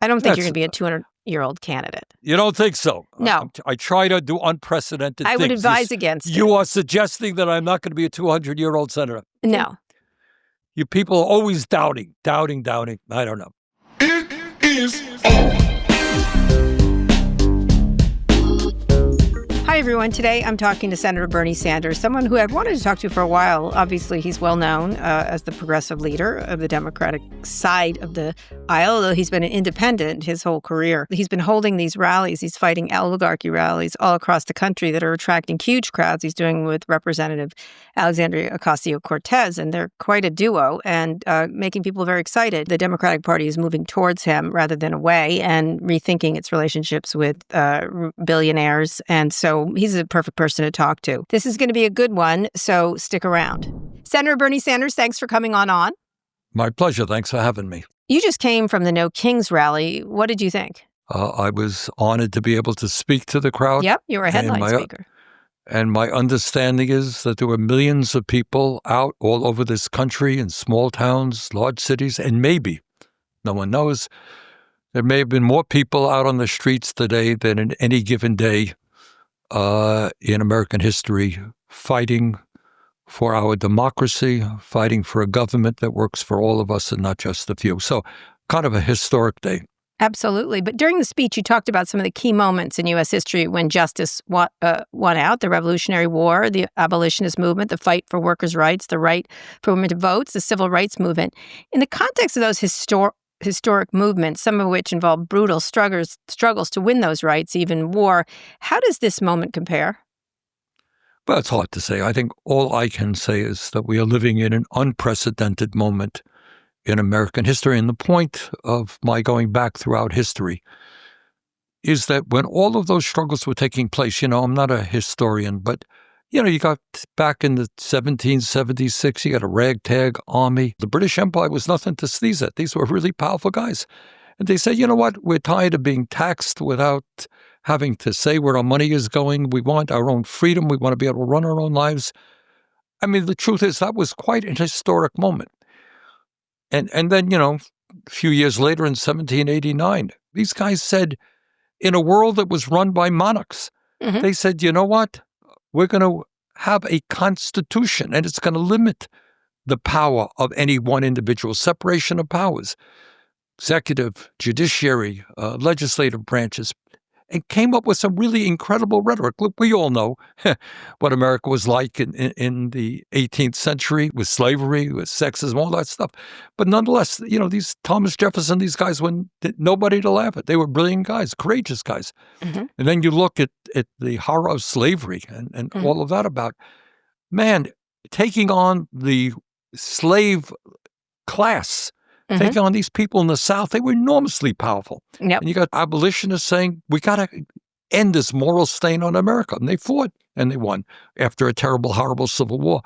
I don't think you're going to be a 200-year-old candidate. You don't think so? No. I try to do unprecedented things. I would advise against it. You are suggesting that I'm not going to be a 200-year-old senator. No. You people are always doubting. I don't know. It is on. Hi, everyone. Today, I'm talking to Senator Bernie Sanders, someone who I've wanted to talk to for a while. Obviously, he's well known as the progressive leader of the Democratic side of the aisle, although he's been an independent his whole career. He's been holding these rallies, these Fighting Oligarchy rallies all across the country that are attracting huge crowds. He's doing with Representative Alexandria Ocasio-Cortez, and they're quite a duo and making people very excited. The Democratic Party is moving towards him rather than away and rethinking its relationships with billionaires. And so he's a perfect person to talk to. This is going to be a good one, so stick around. Senator Bernie Sanders, thanks for coming on. My pleasure. Thanks for having me. You just came from the No Kings rally. What did you think? I was honored to be able to speak to the crowd. Yep, you were a headline speaker. And my understanding is that there were millions of people out all over this country in small towns, large cities, and maybe, no one knows, there may have been more people out on the streets today than in any given day in American history, fighting for our democracy, fighting for a government that works for all of us and not just a few. So kind of a historic day. Absolutely. But during the speech, you talked about some of the key moments in U.S. history when justice won out, the Revolutionary War, the abolitionist movement, the fight for workers' rights, the right for women to vote, the civil rights movement. In the context of those historic movements, some of which involve brutal struggles to win those rights, even war, how does this moment compare? Well, it's hard to say. I think all I can say is that we are living in an unprecedented moment in American history. And the point of my going back throughout history is that when all of those struggles were taking place, I'm not a historian, but you got back in the 1776, you got a ragtag army. The British Empire was nothing to sneeze at. These were really powerful guys. And they said, you know what? We're tired of being taxed without having to say where our money is going. We want our own freedom. We want to be able to run our own lives. I mean, the truth is that was quite an historic moment. And then, a few years later in 1789, these guys said, in a world that was run by monarchs, they said, you know what? We're going to have a constitution, and it's going to limit the power of any one individual, separation of powers, executive, judiciary, legislative branches, and came up with some really incredible rhetoric. Look, we all know what America was like in the 18th century with slavery, with sexism, all that stuff. But nonetheless, these Thomas Jefferson, these guys were nobody to laugh at. They were brilliant guys, courageous guys. And then you look at the horror of slavery and all of that about, man, taking on the slave class, taking on these people in the South, they were enormously powerful. Yep. And you got abolitionists saying, we got to end this moral stain on America. And they fought and they won after a terrible, horrible civil war.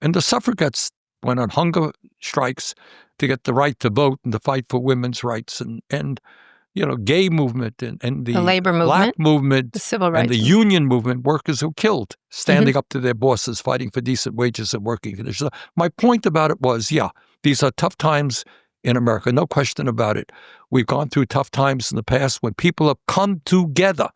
And the suffragettes went on hunger strikes to get the right to vote and to fight for women's rights and gay movement and the labor black movement, the civil rights and the union movement, workers who killed, standing up to their bosses, fighting for decent wages and working conditions. My point about it was, these are tough times in America, no question about it. We've gone through tough times in the past. When people have come together,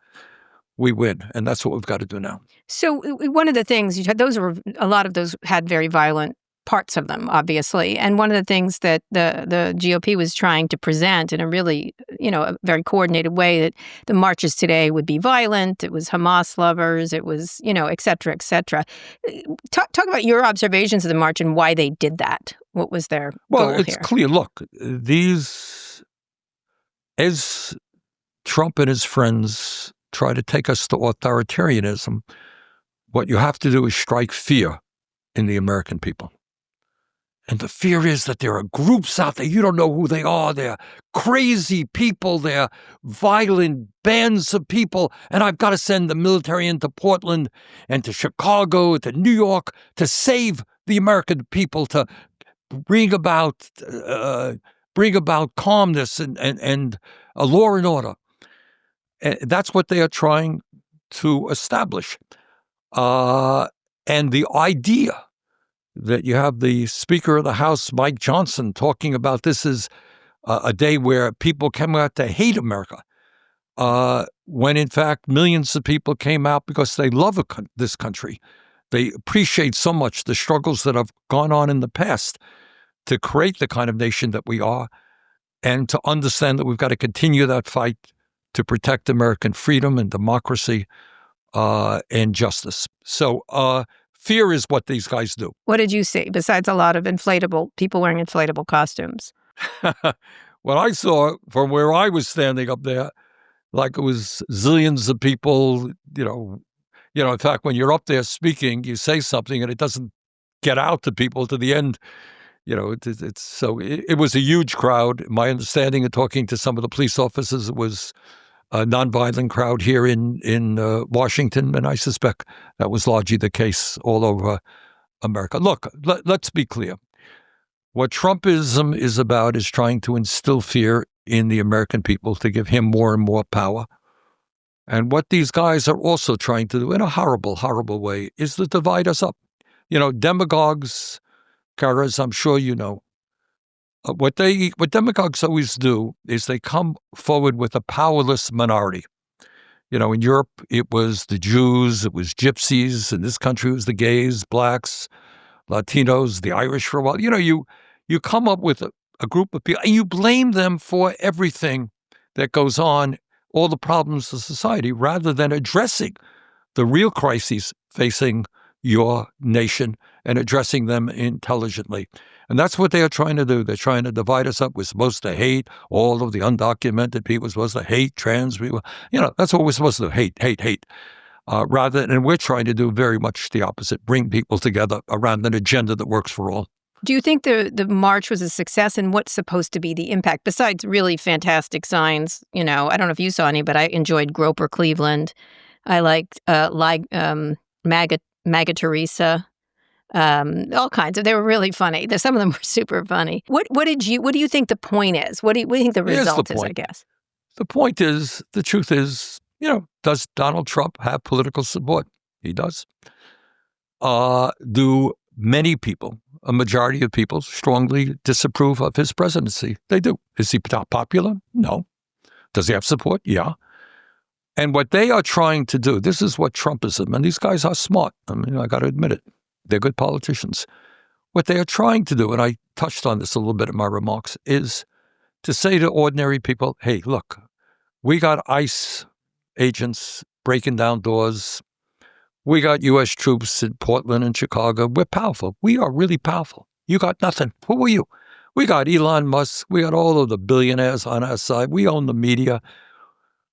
we win, and that's what we've got to do now. So one of the things, a lot of those had very violent parts of them, obviously. And one of the things that the GOP was trying to present in a really, a very coordinated way, that the marches today would be violent, it was Hamas lovers, it was, et cetera, et cetera. Talk about your observations of the march and why they did that. What was their goal here? Well, it's clear. Look, as Trump and his friends try to take us to authoritarianism, what you have to do is strike fear in the American people. And the fear is that there are groups out there, you don't know who they are, they're crazy people, they're violent bands of people, and I've got to send the military into Portland and to Chicago, to New York, to save the American people, to bring about calmness and a law and order. And that's what they are trying to establish. And the idea that you have the Speaker of the House, Mike Johnson, talking about this is a day where people came out to hate America, when in fact millions of people came out because they love this country. They appreciate so much the struggles that have gone on in the past to create the kind of nation that we are, and to understand that we've got to continue that fight to protect American freedom and democracy and justice. So fear is what these guys do. What did you see besides a lot of people wearing inflatable costumes? What I saw from where I was standing up there, like it was zillions of people, in fact, when you're up there speaking, you say something and it doesn't get out to people to the end. It was a huge crowd. My understanding of talking to some of the police officers, it was a nonviolent crowd here in Washington, and I suspect that was largely the case all over America. Look, let's be clear. What Trumpism is about is trying to instill fear in the American people to give him more and more power. And what these guys are also trying to do in a horrible, horrible way is to divide us up. Demagogues, Kara, as I'm sure you know, what demagogues always do is they come forward with a powerless minority. In Europe, it was the Jews, it was gypsies. In this country, it was the gays, blacks, Latinos, the Irish for a while. You come up with a group of people and you blame them for everything that goes on, all the problems of society, rather than addressing the real crises facing your nation and addressing them intelligently. And that's what they are trying to do. They're trying to divide us up. We're supposed to hate all of the undocumented people. We're supposed to hate trans people. That's what we're supposed to do, hate. And we're trying to do very much the opposite, bring people together around an agenda that works for all. Do you think the march was a success, and what's supposed to be the impact, besides really fantastic signs? I don't know if you saw any, but I enjoyed Groper Cleveland. I liked MAGA Teresa. All kinds of. They were really funny. Some of them were super funny. What do you think the point is? What do you think the result is, I guess? The point is, the truth is, does Donald Trump have political support? He does. Do many people, a majority of people, strongly disapprove of his presidency? They do. Is he popular? No. Does he have support? Yeah. And what they are trying to do, this is what Trumpism, and these guys are smart. I got to admit it. They're good politicians. What they are trying to do, and I touched on this a little bit in my remarks, is to say to ordinary people, hey, look, we got ICE agents breaking down doors. We got U.S. troops in Portland and Chicago. We're powerful. We are really powerful. You got nothing. Who are you? We got Elon Musk. We got all of the billionaires on our side. We own the media.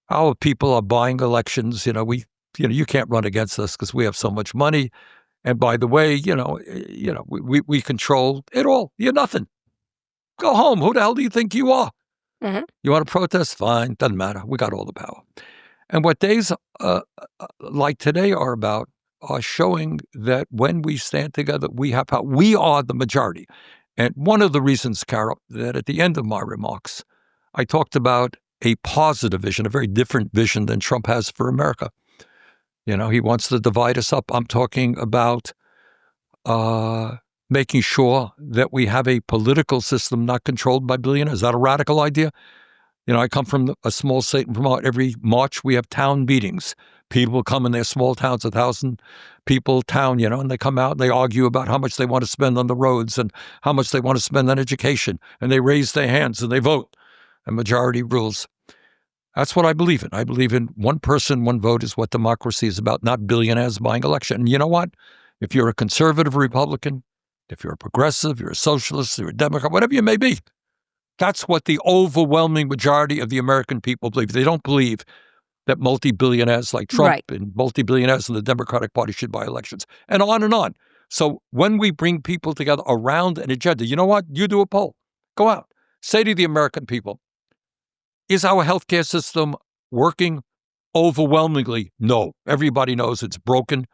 Our people are buying elections. You can't run against us because we have so much money. And by the way, we control it all. You're nothing. Go home. Who the hell do you think you are? Mm-hmm. You want to protest? Fine. Doesn't matter. We got all the power. And what days like today are about are showing that when we stand together, we have power. We are the majority. And one of the reasons, Kara, that at the end of my remarks, I talked about a positive vision, a very different vision than Trump has for America. He wants to divide us up. I'm talking about making sure that we have a political system not controlled by billionaires. Is that a radical idea? I come from a small state in Vermont. Every March, we have town meetings. People come in their small towns, 1,000 people town, and they come out and they argue about how much they want to spend on the roads and how much they want to spend on education. And they raise their hands and they vote. And majority rules. That's what I believe in. I believe in one person, one vote is what democracy is about, not billionaires buying election. And you know what? If you're a conservative Republican, if you're a progressive, you're a socialist, you're a Democrat, whatever you may be, that's what the overwhelming majority of the American people believe. They don't believe that multi-billionaires like Trump and multi-billionaires in the Democratic Party should buy elections, and on and on. So when we bring people together around an agenda, you know what? You do a poll. Go out. Say to the American people, is our healthcare system working? Overwhelmingly, no. Everybody knows it's broken.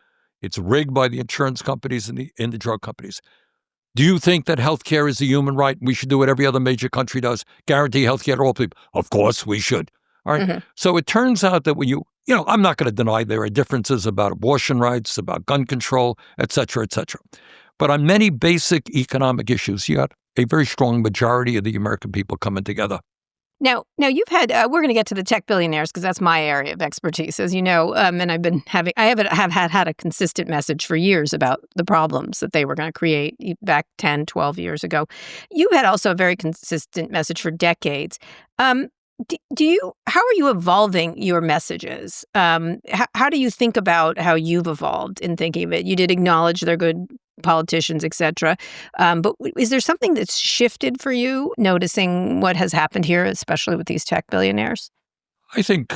It's rigged by the insurance companies and the drug companies. Do you think that healthcare is a human right? We should do what every other major country does, guarantee healthcare to all people. Of course we should. All right. Mm-hmm. So it turns out that when I'm not going to deny there are differences about abortion rights, about gun control, et cetera, et cetera. But on many basic economic issues, you got a very strong majority of the American people coming together. Now you've had. We're going to get to the tech billionaires because that's my area of expertise, as you know. And I've been having. I have had a consistent message for years about the problems that they were going to create back 10, 12 years ago. You've had also a very consistent message for decades. Do you? How are you evolving your messages? How do you think about how you've evolved in thinking of it? You did acknowledge they're good politicians, etc. But is there something that's shifted for you, noticing what has happened here, especially with these tech billionaires? I think,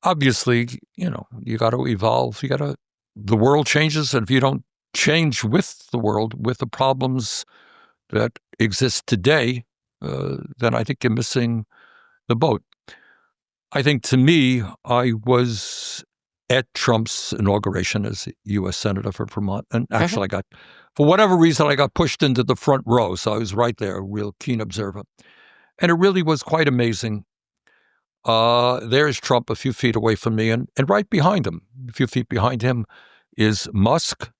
obviously, you got to evolve. The world changes, and if you don't change with the world, with the problems that exist today, then I think you're missing the boat. I think, to me, I was at Trump's inauguration as U.S. Senator for Vermont. And actually, for whatever reason, I got pushed into the front row. So I was right there, a real keen observer. And it really was quite amazing. There's Trump a few feet away from me. And right behind him, a few feet behind him, is Musk,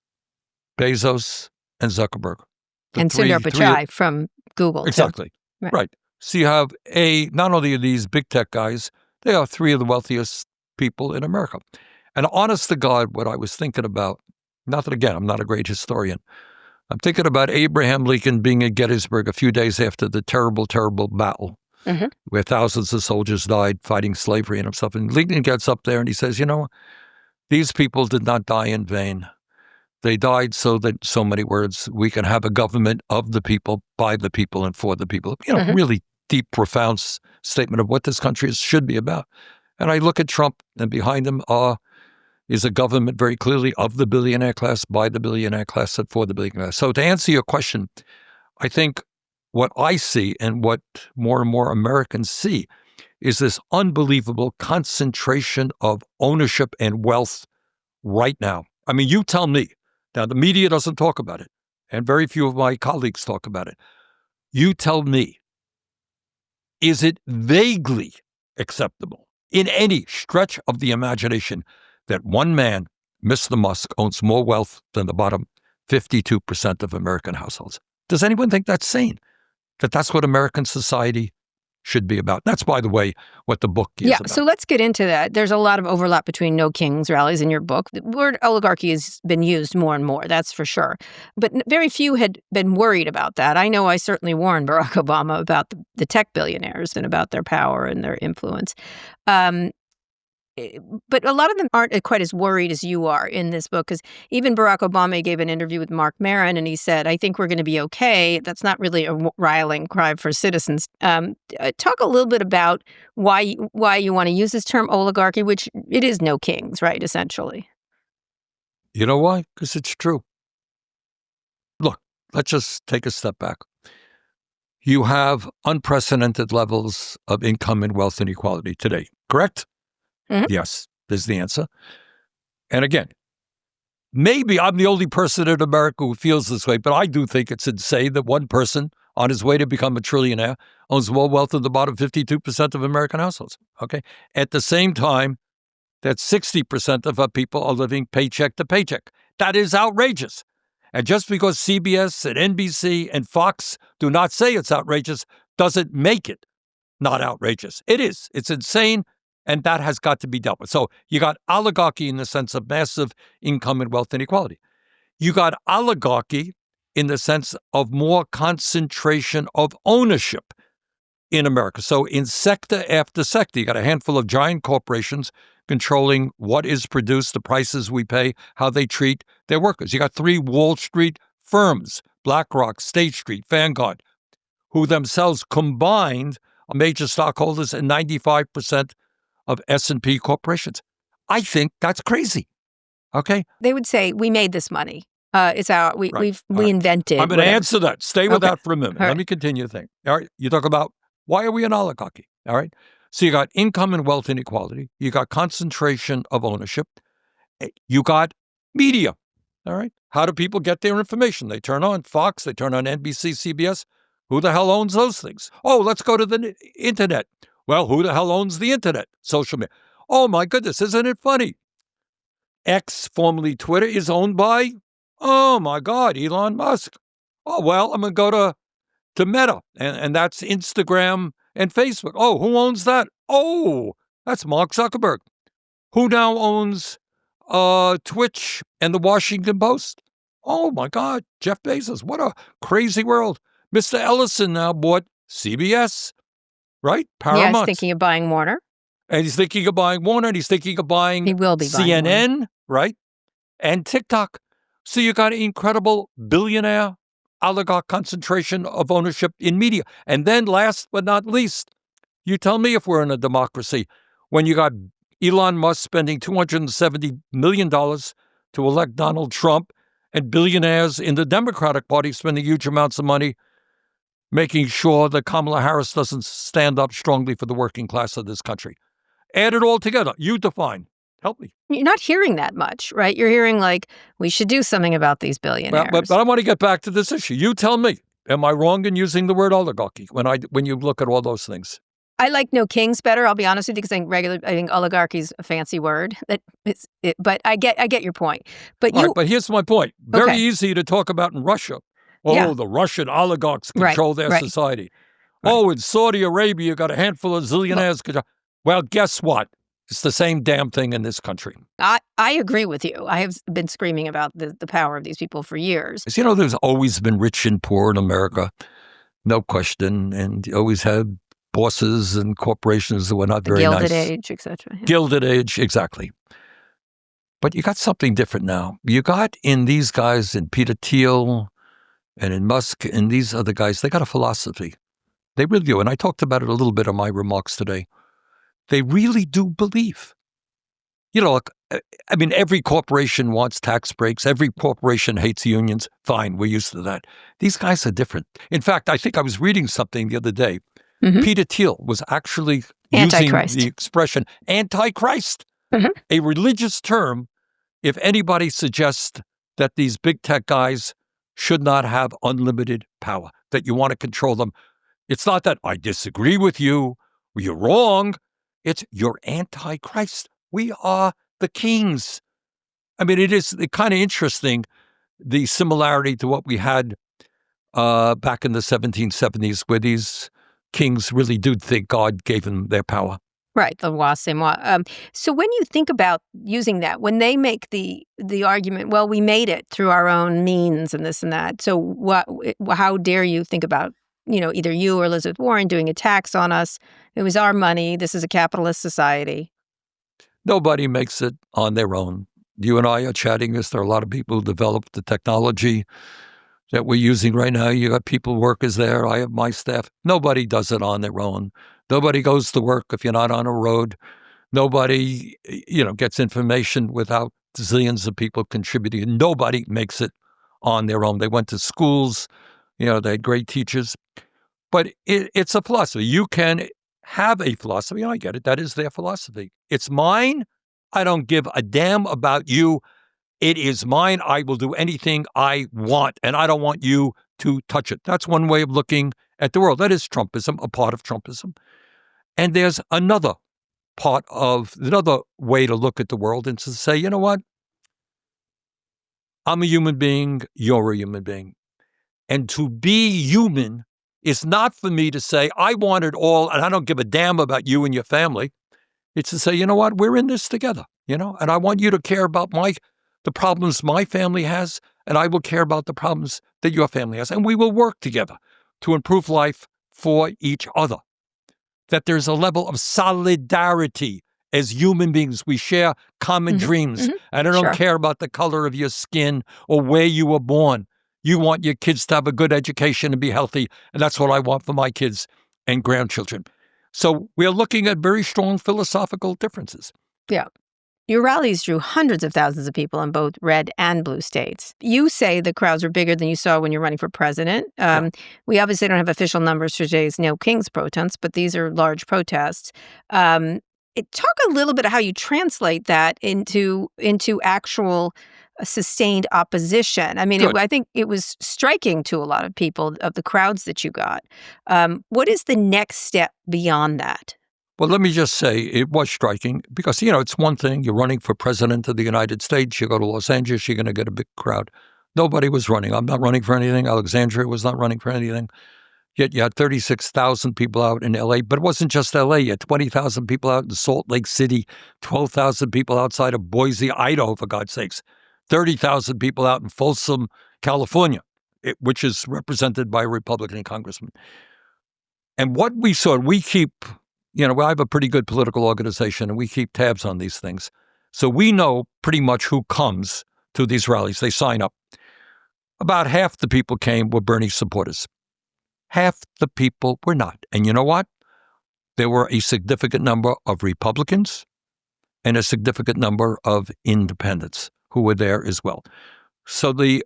Bezos, and Zuckerberg. And Sundar Pichai from Google. Exactly. Too. Right. So you have not only are these big tech guys, they are three of the wealthiest people in America. And honest to God, what I was thinking about, not that, again, I'm not a great historian, I'm thinking about Abraham Lincoln being at Gettysburg a few days after the terrible, terrible battle, where thousands of soldiers died fighting slavery and stuff. And Lincoln gets up there and he says, these people did not die in vain. They died so that, so many words, we can have a government of the people, by the people, and for the people. Really deep, profound statement of what this country should be about. And I look at Trump, and behind him is a government very clearly of the billionaire class, by the billionaire class, and for the billionaire class. So to answer your question, I think what I see and what more and more Americans see is this unbelievable concentration of ownership and wealth right now. I mean, you tell me. Now, the media doesn't talk about it, and very few of my colleagues talk about it. You tell me, is it vaguely acceptable in any stretch of the imagination that one man, Mr. Musk, owns more wealth than the bottom 52% of American households? Does anyone think that's sane? That that's what American society should be about? That's, by the way, what the book is about. So let's get into that. There's a lot of overlap between No Kings rallies in your book. The word oligarchy has been used more and more, that's for sure. But very few had been worried about that. I know I certainly warned Barack Obama about the tech billionaires and about their power and their influence. But a lot of them aren't quite as worried as you are in this book, because even Barack Obama gave an interview with Mark Maron, and he said, I think we're going to be okay. That's not really a riling cry for citizens. Talk a little bit about why you want to use this term oligarchy, which it is no kings, right, essentially. You know why? Because it's true. Look, let's just take a step back. You have unprecedented levels of income and wealth inequality today, correct? Yes, is the answer. And again, maybe I'm the only person in America who feels this way, but I do think it's insane that one person on his way to become a trillionaire owns more wealth than the bottom 52% of American households. Okay. At the same time, that 60% of our people are living paycheck to paycheck. That is outrageous. And just because CBS and NBC and Fox do not say it's outrageous doesn't make it not outrageous. It is. It's insane. And that has got to be dealt with. So you got oligarchy in the sense of massive income and wealth inequality. You got oligarchy in the sense of more concentration of ownership in America. So in sector after sector, you got a handful of giant corporations controlling what is produced, the prices we pay, how they treat their workers. You got three Wall Street firms, BlackRock, State Street, Vanguard, who themselves combined are major stockholders in 95% of S&P corporations. I think that's crazy. Okay? They would say, we made this money. It's our, we invented. I'm going to answer that. Stay with that for a minute. Let me continue the thing. All right? You talk about, why are we an oligarchy? All right? So you got income and wealth inequality. You got concentration of ownership. You got media. All right? How do people get their information? They turn on Fox. They turn on NBC, CBS. Who the hell owns those things? Oh, let's go to the internet. Well, who the hell owns the internet? Social media. Oh, my goodness, isn't it funny? X, formerly Twitter, is owned by Oh, my God, Elon Musk. Oh, well, I'm going to go to Meta, and that's Instagram and Facebook. Oh, who owns that? Oh, that's Mark Zuckerberg. Who now owns Twitch and the Washington Post? Oh, my God, Jeff Bezos. What a crazy world. Mr. Ellison now bought CBS, right? Paramount. Yeah, he's thinking of buying Warner. And he's thinking of buying Warner, and he's thinking of buying He will be CNN, right? And TikTok. So you got an incredible billionaire oligarch concentration of ownership in media. And then last but not least, you tell me if we're in a democracy when you got Elon Musk spending $270 million to elect Donald Trump and billionaires in the Democratic Party spending huge amounts of money making sure that Kamala Harris doesn't stand up strongly for the working class of this country. Add it all together. You define. Help me. You're not hearing that much, right? You're hearing like, we should do something about these billionaires. But I want to get back to this issue. You tell me, am I wrong in using the word oligarchy when you look at all those things? I like no kings better, I'll be honest with you, because I think oligarchy is a fancy word. But I get your point. But All right, but here's my point. Very Okay. easy to talk about in Russia. Oh, Yeah. the Russian oligarchs control their right. society. Right. Oh, in Saudi Arabia, you got a handful of zillionaires. Well, guess what? It's the same damn thing in this country. I agree with you. I have been screaming about the power of these people for years. You know, there's always been rich and poor in America, no question. And you always had bosses and corporations that were not very nice. Gilded Age, etc. Yeah. Gilded Age, exactly. But you got something different now. You got in these guys, in Peter Thiel and in Musk and these other guys, they got a philosophy. They really do. And I talked about it a little bit in my remarks today. They really do believe. You know, look, I mean, every corporation wants tax breaks. Every corporation hates unions. Fine, we're used to that. These guys are different. In fact, I think I was reading something the other day. Mhm. Peter Thiel was actually Antichrist. using the expression antichrist, a religious term, if anybody suggests that these big tech guys should not have unlimited power, that you want to control them. It's not that I disagree with you, or you're wrong. It's you're antichrist. We are the kings. I mean, it is kind of interesting, the similarity to what we had back in the 1770s, where these kings really do think God gave them their power. Right, the moi. So when you think about using that, when they make the argument, well, we made it through our own means and this and that. So how dare you think about, either you or Elizabeth Warren doing a tax on us? It was our money. This is a capitalist society. Nobody makes it on their own. You and I are chatting as there are a lot of people who developed the technology that we're using right now. You got people, workers there. I have my staff. Nobody does it on their own. Nobody goes to work if you're not on a road. Nobody, gets information without zillions of people contributing. Nobody makes it on their own. They went to schools. They had great teachers. But it's a philosophy. You can have a philosophy, and I get it. That is their philosophy. It's mine. I don't give a damn about you. It is mine. I will do anything I want, and I don't want you to touch it. That's one way of looking at the world. That is Trumpism, a part of Trumpism. And there's another way to look at the world and to say, you know what? I'm a human being. You're a human being. And to be human is not for me to say, I want it all, and I don't give a damn about you and your family. It's to say, you know what? We're in this together, and I want you to care about the problems my family has, and I will care about the problems that your family has. And we will work together to improve life for each other. That there's a level of solidarity as human beings. We share common dreams. And I don't care about the color of your skin or where you were born. You want your kids to have a good education and be healthy. And that's what I want for my kids and grandchildren. So we're looking at very strong philosophical differences. Yeah. Your rallies drew hundreds of thousands of people in both red and blue states. You say the crowds were bigger than you saw when you're running for president. We obviously don't have official numbers for today's No Kings protests, but these are large protests. Talk a little bit of how you translate that into actual sustained opposition. I mean, I think it was striking to a lot of people of the crowds that you got. What is the next step beyond that? Well, let me just say it was striking because, it's one thing. You're running for president of the United States. You go to Los Angeles, you're going to get a big crowd. Nobody was running. I'm not running for anything. Alexandria was not running for anything. Yet you had 36,000 people out in L.A., but it wasn't just L.A. You had 20,000 people out in Salt Lake City, 12,000 people outside of Boise, Idaho, for God's sakes, 30,000 people out in Folsom, California, which is represented by a Republican congressman. And what we saw, we keep, I have a pretty good political organization, and we keep tabs on these things. So we know pretty much who comes to these rallies. They sign up. About half the people came were Bernie supporters. Half the people were not. And you know what? There were a significant number of Republicans and a significant number of independents who were there as well. So the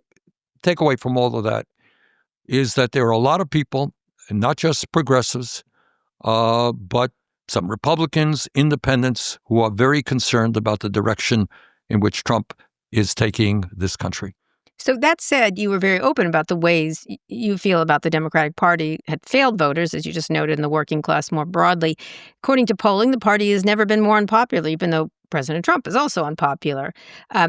takeaway from all of that is that there are a lot of people, and not just progressives, but some Republicans, independents, who are very concerned about the direction in which Trump is taking this country. So that said, you were very open about the ways you feel about the Democratic Party had failed voters, as you just noted, in the working class more broadly. According to polling, the party has never been more unpopular, even though President Trump is also unpopular.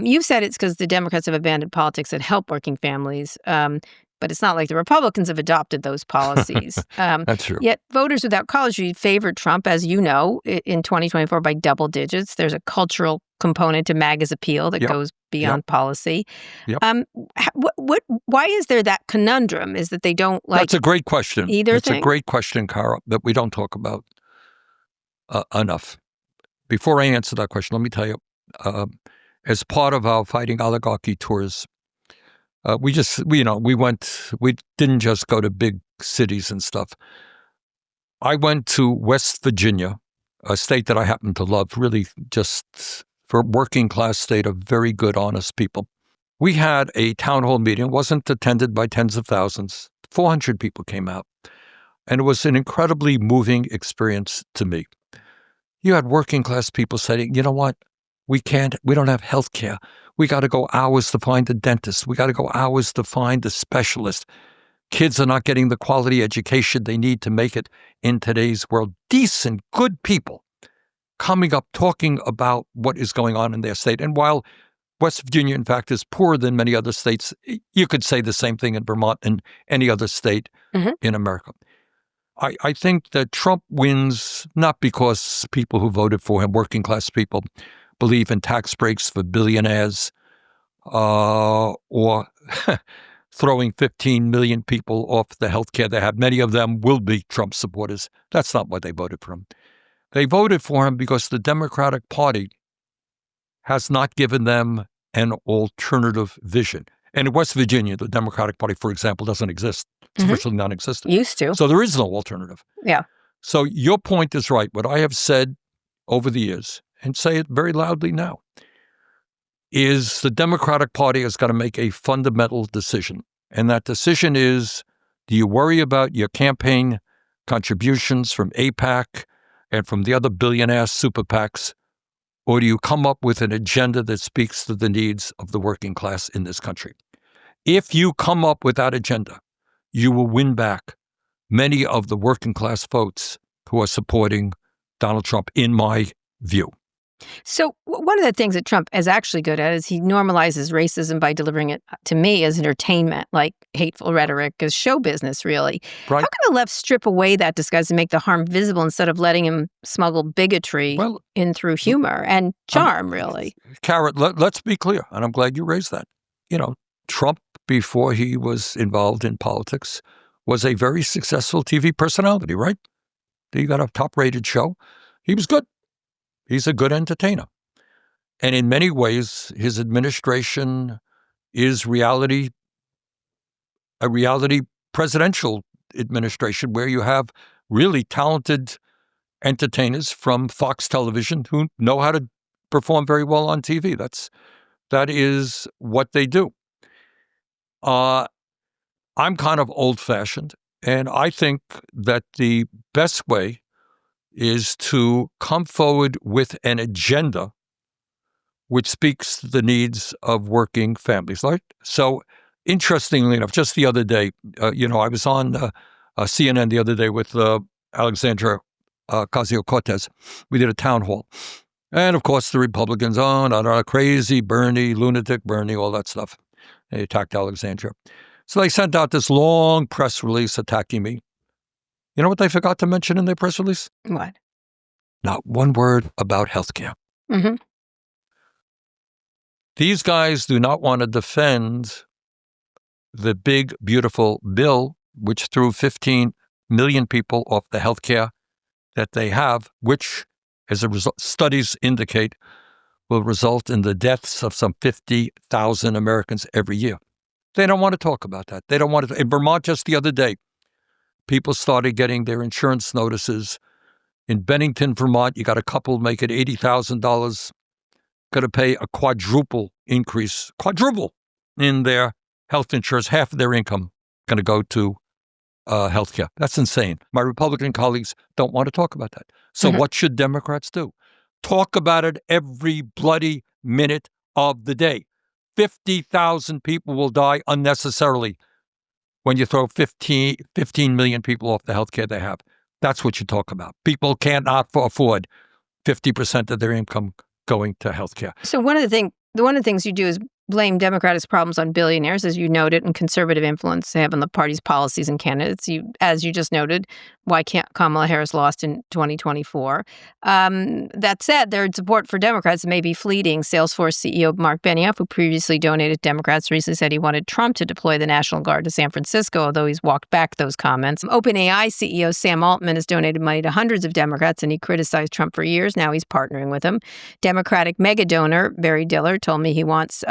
You've said it's because the Democrats have abandoned politics that help working families. But it's not like the Republicans have adopted those policies. That's true. Yet voters without college favored Trump, as you know, in 2024 by double digits. There's a cultural component to MAGA's appeal that goes beyond policy. Why is there that conundrum? Is that they don't like That's a great question. Either That's thing? a great question, Kara, that we don't talk about enough. Before I answer that question, let me tell you, as part of our Fighting Oligarchy tours, we didn't just go to big cities and stuff. I went to West Virginia, a state that I happen to love, really just for a working class state of very good, honest people. We had a town hall meeting. It wasn't attended by tens of thousands. 400 people came out. And it was an incredibly moving experience to me. You had working class people saying, you know what? We don't have health care. We got to go hours to find a dentist. We got to go hours to find a specialist. Kids are not getting the quality education they need to make it in today's world. Decent, good people coming up, talking about what is going on in their state. And while West Virginia, in fact, is poorer than many other states, you could say the same thing in Vermont and any other state in America. I think that Trump wins not because people who voted for him, working class people, believe in tax breaks for billionaires or throwing 15 million people off the health care they have. Many of them will be Trump supporters. That's not why they voted for him. They voted for him because the Democratic Party has not given them an alternative vision. And in West Virginia, the Democratic Party, for example, doesn't exist. It's virtually non-existent. Used to. So there is no alternative. Yeah. So your point is right. What I have said over the years, and say it very loudly now, is the Democratic Party has got to make a fundamental decision. And that decision is, do you worry about your campaign contributions from AIPAC and from the other billionaire super PACs, or do you come up with an agenda that speaks to the needs of the working class in this country? If you come up with that agenda, you will win back many of the working class votes who are supporting Donald Trump, in my view. So one of the things that Trump is actually good at is he normalizes racism by delivering it to me as entertainment, like hateful rhetoric as show business, really. Right. How can the left strip away that disguise and make the harm visible instead of letting him smuggle bigotry in through humor and charm, really? Kara, let's be clear, and I'm glad you raised that. Trump, before he was involved in politics, was a very successful TV personality, right? He got a top-rated show. He was good. He's a good entertainer. And in many ways, his administration is a reality presidential administration where you have really talented entertainers from Fox Television who know how to perform very well on TV. That is what they do. I'm kind of old-fashioned, and I think that the best way is to come forward with an agenda which speaks to the needs of working families. Right? So, interestingly enough, just the other day, I was on CNN the other day with Alexandria Ocasio-Cortez. We did a town hall. And, of course, the Republicans, crazy Bernie, lunatic Bernie, all that stuff. They attacked Alexandria. So they sent out this long press release attacking me. You know what they forgot to mention in their press release? What? Not one word about healthcare. Mm-hmm. These guys do not want to defend the big, beautiful bill, which threw 15 million people off the healthcare that they have, which, as a result, studies indicate, will result in the deaths of some 50,000 Americans every year. They don't want to talk about that. They don't want to. In Vermont, just the other day, people started getting their insurance notices. In Bennington, Vermont, you got a couple making $80,000, going to pay a quadruple in their health insurance. Half of their income going to go to healthcare. That's insane. My Republican colleagues don't want to talk about that. So what should Democrats do? Talk about it every bloody minute of the day. 50,000 people will die unnecessarily when you throw 15 million people off the healthcare they have. That's what you talk about. People cannot afford 50% of their income going to healthcare. So one of the things you do is blame Democratic problems on billionaires, as you noted, and conservative influence they have on the party's policies and candidates. As you just noted, why can't Kamala Harris lost in 2024? That said, their support for Democrats may be fleeting. Salesforce CEO Mark Benioff, who previously donated Democrats, recently said he wanted Trump to deploy the National Guard to San Francisco, although he's walked back those comments. OpenAI CEO Sam Altman has donated money to hundreds of Democrats, and he criticized Trump for years. Now he's partnering with him. Democratic mega donor Barry Diller told me he wants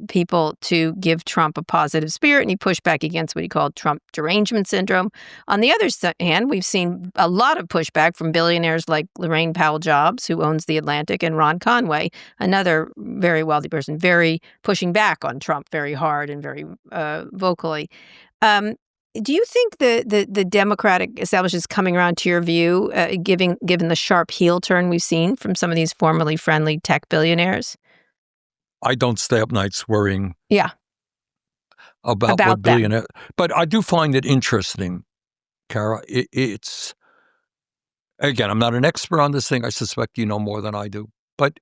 people to give Trump a positive spirit, and he pushed back against what he called Trump derangement syndrome. On the other hand, we've seen a lot of pushback from billionaires like Lorraine Powell Jobs, who owns The Atlantic, and Ron Conway, another very wealthy person, very pushing back on Trump very hard and very vocally. Do you think the Democratic establishment is coming around to your view, given the sharp heel turn we've seen from some of these formerly friendly tech billionaires? I don't stay up nights worrying about what billionaire. But I do find it interesting, Kara. It's, again, I'm not an expert on this thing. I suspect you know more than I do. But,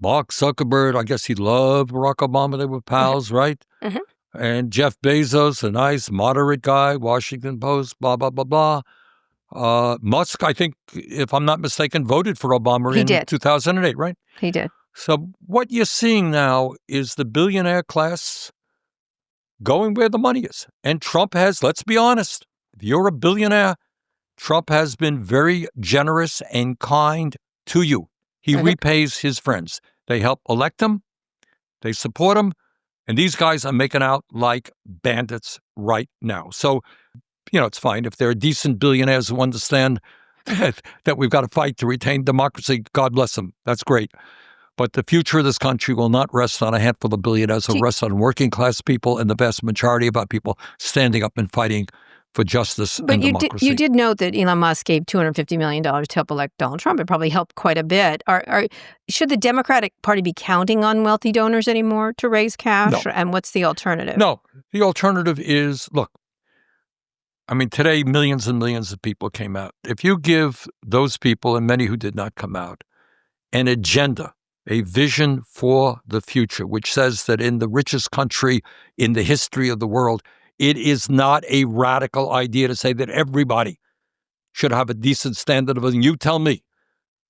Mark Zuckerberg, I guess he loved Barack Obama. They were pals, right? Mm-hmm. And Jeff Bezos, a nice, moderate guy, Washington Post, blah, blah, blah, blah. Musk, I think, if I'm not mistaken, voted for Obama in 2008, right? He did. So what you're seeing now is the billionaire class going where the money is. And Trump has, let's be honest, if you're a billionaire, Trump has been very generous and kind to you. He repays his friends. They help elect him. They support him. And these guys are making out like bandits right now. So, it's fine. If there are decent billionaires who understand that we've got to fight to retain democracy, God bless them. That's great. But the future of this country will not rest on a handful of billionaires. It will rest on working class people and the vast majority of our people standing up and fighting for justice and democracy. But you did note that Elon Musk gave $250 million to help elect Donald Trump. It probably helped quite a bit. Should the Democratic Party be counting on wealthy donors anymore to raise cash? No. And what's the alternative? No. The alternative is, look, today millions and millions of people came out. If you give those people, and many who did not come out, an agenda, a vision for the future, which says that in the richest country in the history of the world, it is not a radical idea to say that everybody should have a decent standard of living. You tell me,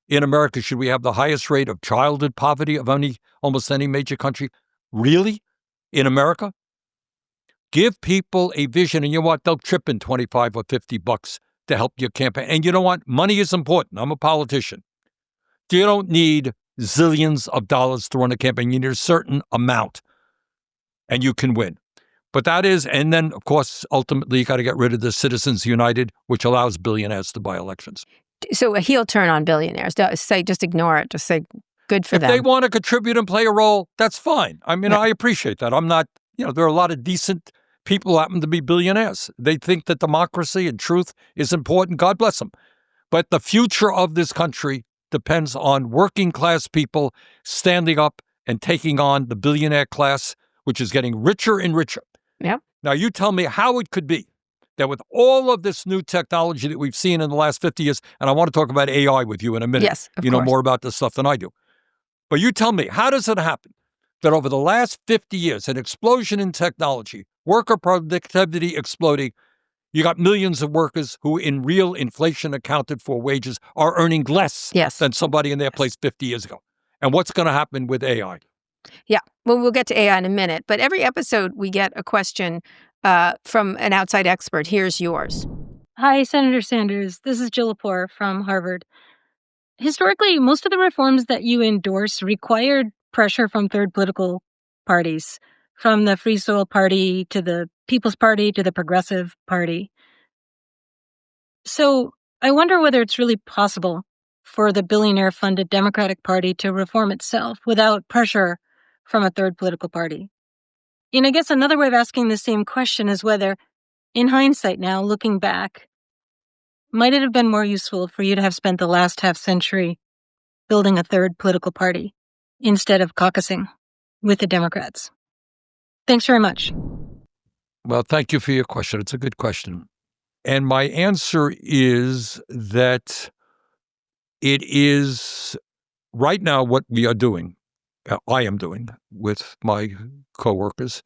in America, should we have the highest rate of childhood poverty of almost any major country? Really? In America? Give people a vision, and you know what? They'll chip in $25 or $50 to help your campaign. And you know what? Money is important. I'm a politician. You don't need zillions of dollars to run a campaign. You need a certain amount, and you can win. But that is, and then, of course, ultimately, you got to get rid of the Citizens United, which allows billionaires to buy elections. So a heel turn on billionaires. Just ignore it. Just say, good for them. If they want to contribute and play a role, that's fine. I appreciate that. I'm not, there are a lot of decent people who happen to be billionaires. They think that democracy and truth is important. God bless them. But the future of this country depends on working class people standing up and taking on the billionaire class, which is getting richer and richer. Yeah. Now, you tell me how it could be that with all of this new technology that we've seen in the last 50 years, and I want to talk about AI with you in a minute. Yes, of You know course. more about this stuff than I do. But you tell me, how does it happen that over the last 50 years, an explosion in technology, worker productivity exploding, you got millions of workers who, in real inflation accounted for wages, are earning less than somebody in their place 50 years ago. And what's going to happen with AI? Yeah, well, we'll get to AI in a minute. But every episode, we get a question from an outside expert. Here's yours. Hi, Senator Sanders. This is Jill Lepore from Harvard. Historically, most of the reforms that you endorse required pressure from third political parties, from the Free Soil Party to the People's Party to the Progressive Party. So I wonder whether it's really possible for the billionaire-funded Democratic Party to reform itself without pressure from a third political party. And I guess another way of asking the same question is whether, in hindsight now, looking back, might it have been more useful for you to have spent the last half-century building a third political party instead of caucusing with the Democrats? Thanks very much. Well, thank you for your question. It's a good question. And my answer is that it is right now what we are doing, I am doing with my coworkers,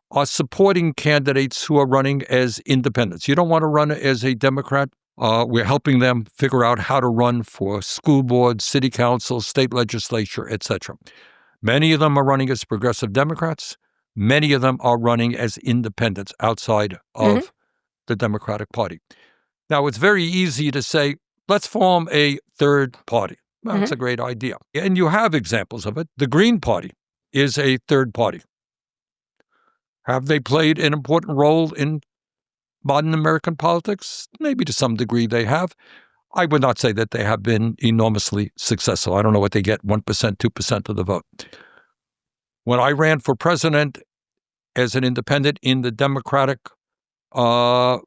are supporting candidates who are running as independents. You don't want to run as a Democrat. We're helping them figure out how to run for school board, city council, state legislature, etc. Many of them are running as progressive Democrats. Many of them are running as independents outside of the Democratic Party. Now, it's very easy to say, let's form a third party. Well, that's a great idea. And you have examples of it. The Green Party is a third party. Have they played an important role in modern American politics? Maybe to some degree they have. I would not say that they have been enormously successful. I don't know what they get, 1%, 2% of the vote. When I ran for president as an independent in the Democratic Party,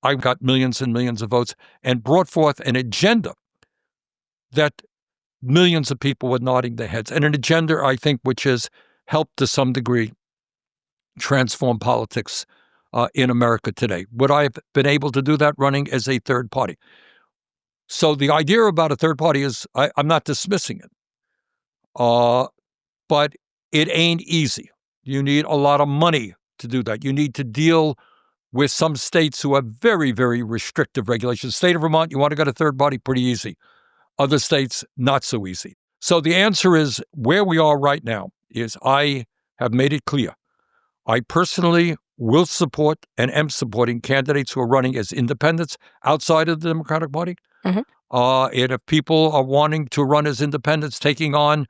I got millions and millions of votes and brought forth an agenda that millions of people were nodding their heads. And an agenda, I think, which has helped to some degree transform politics in America today. Would I have been able to do that running as a third party? So the idea about a third party is, I'm not dismissing it, but it ain't easy. You need a lot of money to do that. You need to deal with some states who have very, very restrictive regulations. State of Vermont, you want to go to third party, pretty easy. Other states, not so easy. So the answer is, where we are right now is I have made it clear. I personally will support and am supporting candidates who are running as independents outside of the Democratic Party. And if people are wanting to run as independents, taking on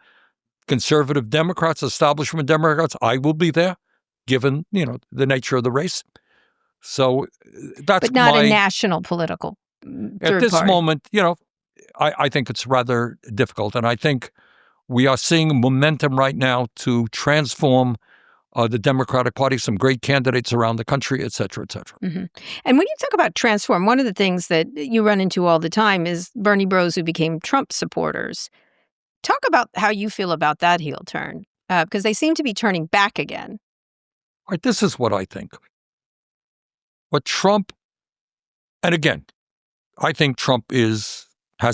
conservative Democrats, establishment Democrats, I will be there, given, the nature of the race. So that's but not a national political third at this party. moment, I think it's rather difficult. And I think we are seeing momentum right now to transform the Democratic Party, some great candidates around the country, et cetera, et cetera. And when you talk about transform, one of the things that you run into all the time is Bernie bros who became Trump supporters. Talk about how you feel about that heel turn, because they seem to be turning back again. All right, this is what I think. What Trump, and again, I think Trump has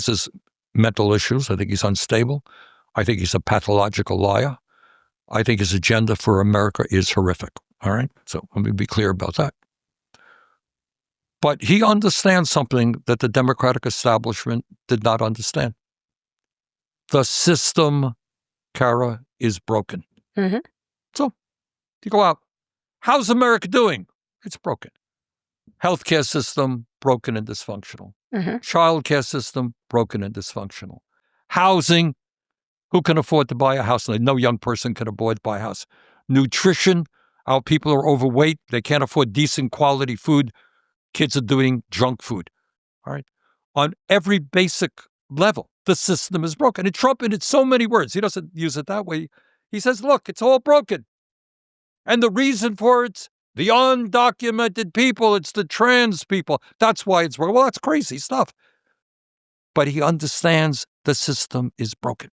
his mental issues. I think he's unstable. I think he's a pathological liar. I think his agenda for America is horrific. All right? So let me be clear about that. But he understands something that the Democratic establishment did not understand. The system, Kara, is broken. So you go out. How's America doing? It's broken. Healthcare system, broken and dysfunctional. Childcare system, broken and dysfunctional. Housing, who can afford to buy a house? No young person can afford to buy a house. Nutrition, our people are overweight. They can't afford decent quality food. Kids are doing junk food. All right. On every basic level, the system is broken. And Trump, in so many words, he doesn't use it that way. He says, look, it's all broken. And the reason for it's the undocumented people, it's the trans people. That's why it's broken. Well, that's crazy stuff. But he understands the system is broken.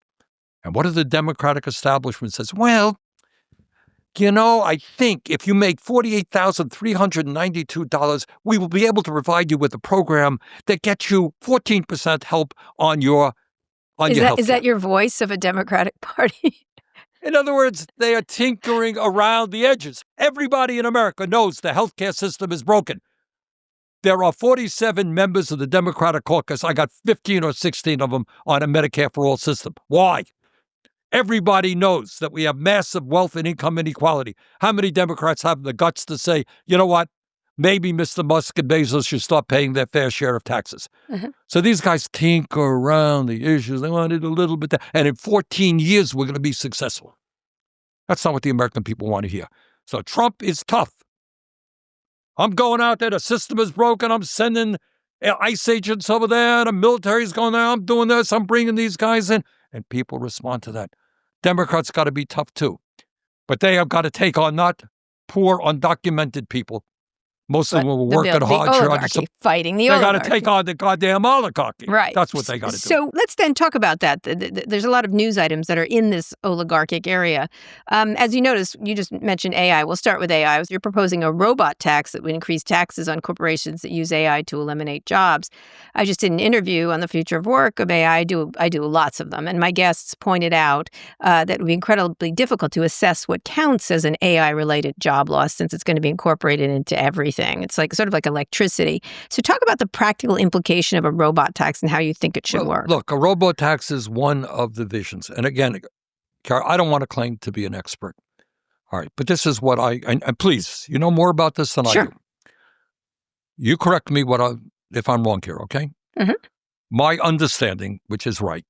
And what do the Democratic establishment says? Well, I think if you make $48,392, we will be able to provide you with a program that gets you 14% help on your on your health Is that your voice of a Democratic Party? In other words, they are tinkering around the edges. Everybody in America knows the healthcare system is broken. There are 47 members of the Democratic caucus. I got 15 or 16 of them on a Medicare for All system. Why? Everybody knows that we have massive wealth and income inequality. How many Democrats have the guts to say, you know what, maybe Mr. Musk and Bezos should start paying their fair share of taxes? So these guys tinker around the issues. They wanted a little bit, and in 14 years, we're going to be successful. That's not what the American people want to hear. So Trump is tough. I'm going out there. The system is broken. I'm sending ICE agents over there. The military's going there. I'm doing this. I'm bringing these guys in. And people respond to that. Democrats got to be tough too. But they have got to take on not poor, undocumented people. Most of them will work at hard. Fighting the oligarchy. They got to take on the goddamn oligarchy. Right. That's what they got to do. So let's then talk about that. There's a lot of news items that are in this oligarchic area. As you notice, you just mentioned AI. We'll start with AI. You're proposing a robot tax that would increase taxes on corporations that use AI to eliminate jobs. I just did an interview on the future of work of AI. I do lots of them. And my guests pointed out that it would be incredibly difficult to assess what counts as an AI-related job loss since it's going to be incorporated into everything. It's like sort of like electricity. So talk about the practical implication of a robot tax and how you think it should work. Look, a robot tax is one of the visions. And again, Kara, I don't want to claim to be an expert. All right. But this is what and please, you know more about this than I do. You correct me if I'm wrong here, okay? My understanding, which is right,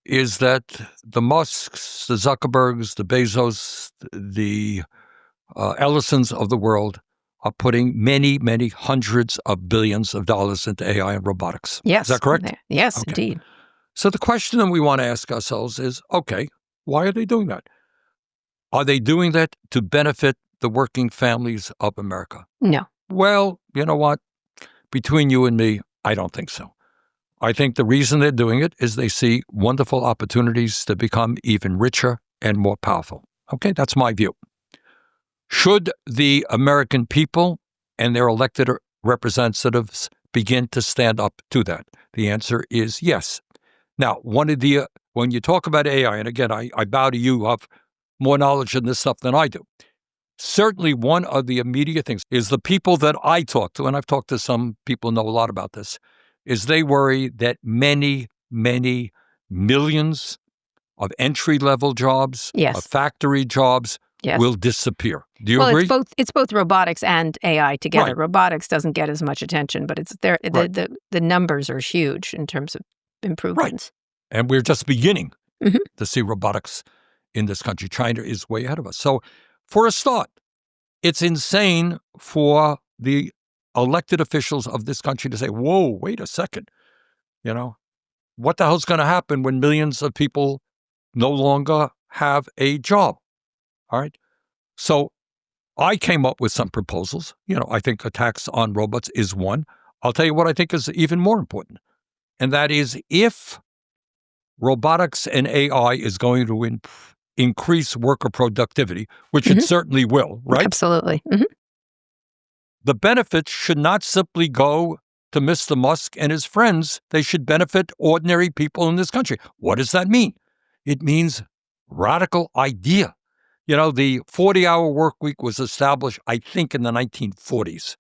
is that the Musks, the Zuckerbergs, the Bezos, the Ellisons of the world are putting many, many hundreds of billions of dollars into AI and robotics. Yes. Is that correct? Yes, okay. Indeed. So the question that we want to ask ourselves is, okay, why are they doing that? Are they doing that to benefit the working families of America? No. Well, you know what? Between you and me, I don't think so. I think the reason they're doing it is they see wonderful opportunities to become even richer and more powerful. Okay, that's my view. Should the American people and their elected representatives begin to stand up to that? The answer is yes. Now, when you talk about AI, and again, I bow to you, have more knowledge in this stuff than I do. Certainly one of the immediate things is the people that I talk to, and I've talked to some people who know a lot about this, is they worry that many, many millions of entry-level jobs, of factory jobs, will disappear. Do you agree? It's both robotics and AI together. Right. Robotics doesn't get as much attention, but it's there. Right. The numbers are huge in terms of improvements. Right. And we're just beginning to see robotics in this country. China is way ahead of us. So for a start, it's insane for the elected officials of this country to say, whoa, wait a second. What the hell's going to happen when millions of people no longer have a job? All right. So I came up with some proposals. I think a tax on robots is one. I'll tell you what I think is even more important. And that is if robotics and AI is going to increase worker productivity, which it certainly will, right? Absolutely. The benefits should not simply go to Mr. Musk and his friends. They should benefit ordinary people in this country. What does that mean? It means radical idea. The 40-hour work week was established, I think, in the 1940s.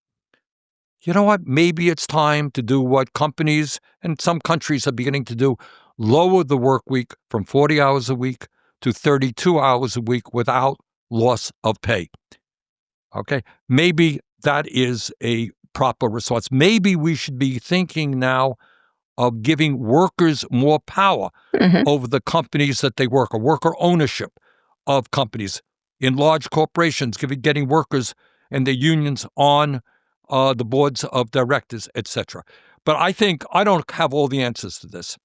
You know what? Maybe it's time to do what companies and some countries are beginning to do, lower the work week from 40 hours a week to 32 hours a week without loss of pay. Okay? Maybe that is a proper response. Maybe we should be thinking now of giving workers more power over the companies that they work, or worker ownership of companies in large corporations, getting workers and their unions on the boards of directors, etc. But I think I don't have all the answers to this.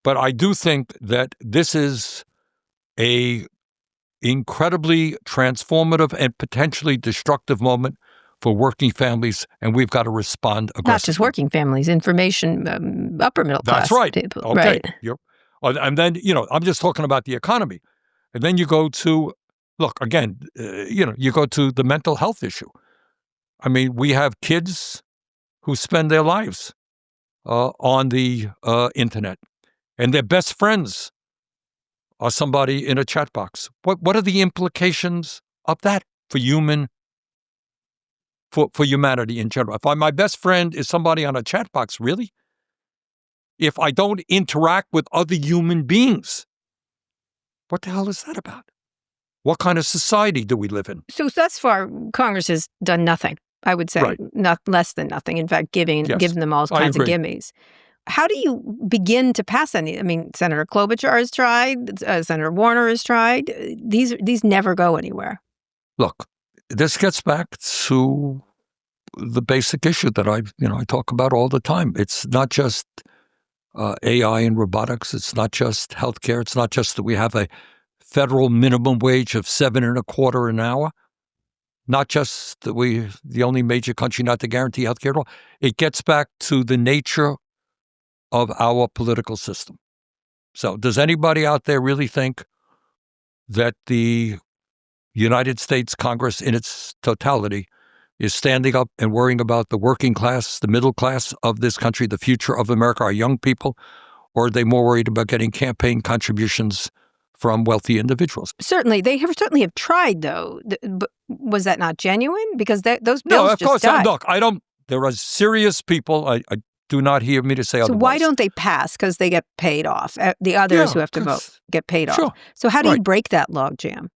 But I do think that this is a incredibly transformative and potentially destructive moment for working families, and we've got to respond aggressively. Not just working families, information, upper middle class. That's right. People. Okay. Right. And then, I'm just talking about the economy. And then you go to, you go to the mental health issue. I mean, we have kids who spend their lives on the internet. and their best friends are somebody in a chat box. What are the implications of that for humanity in general? If my best friend is somebody on a chat box, really? If I don't interact with other human beings, what the hell is that about? What kind of society do we live in? So thus far, Congress has done nothing, I would say, Right. not less than nothing. In fact, giving them all I kinds of agree. gimmies. How do you begin to pass any? I mean, Senator Klobuchar has tried. Senator Warner has tried. These never go anywhere. Look, this gets back to the basic issue that I talk about all the time. It's not just AI and robotics. It's not just healthcare. It's not just that we have a federal minimum wage of $7.25 an hour. Not just that we're the only major country not to guarantee healthcare at all. It gets back to the nature of our political system. So does anybody out there really think that the United States Congress in its totality is standing up and worrying about the working class, the middle class of this country, the future of America, our young people? Or are they more worried about getting campaign contributions from wealthy individuals? Certainly, they certainly have tried, though. But was that not genuine? Because those bills No, of just course. died. Look, there are serious people. I do not hear me to say otherwise. So why don't they pass? Because they get paid off. The others who have to vote get paid Sure. off. So how do you Right. break that logjam?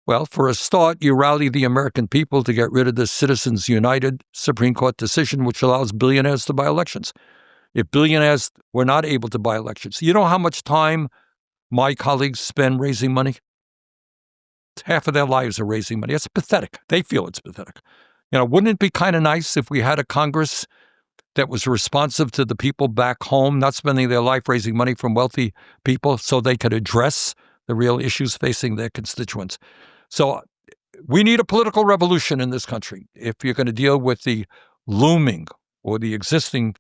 Well, for a start, you rally the American people to get rid of the Citizens United Supreme Court decision, which allows billionaires to buy elections. If billionaires were not able to buy elections, you know how much time my colleagues spend raising money? Half of their lives are raising money. It's pathetic. They feel it's pathetic. Wouldn't it be kind of nice if we had a Congress that was responsive to the people back home, not spending their life raising money from wealthy people so they could address the real issues facing their constituents? So we need a political revolution in this country if you're going to deal with the looming or the existing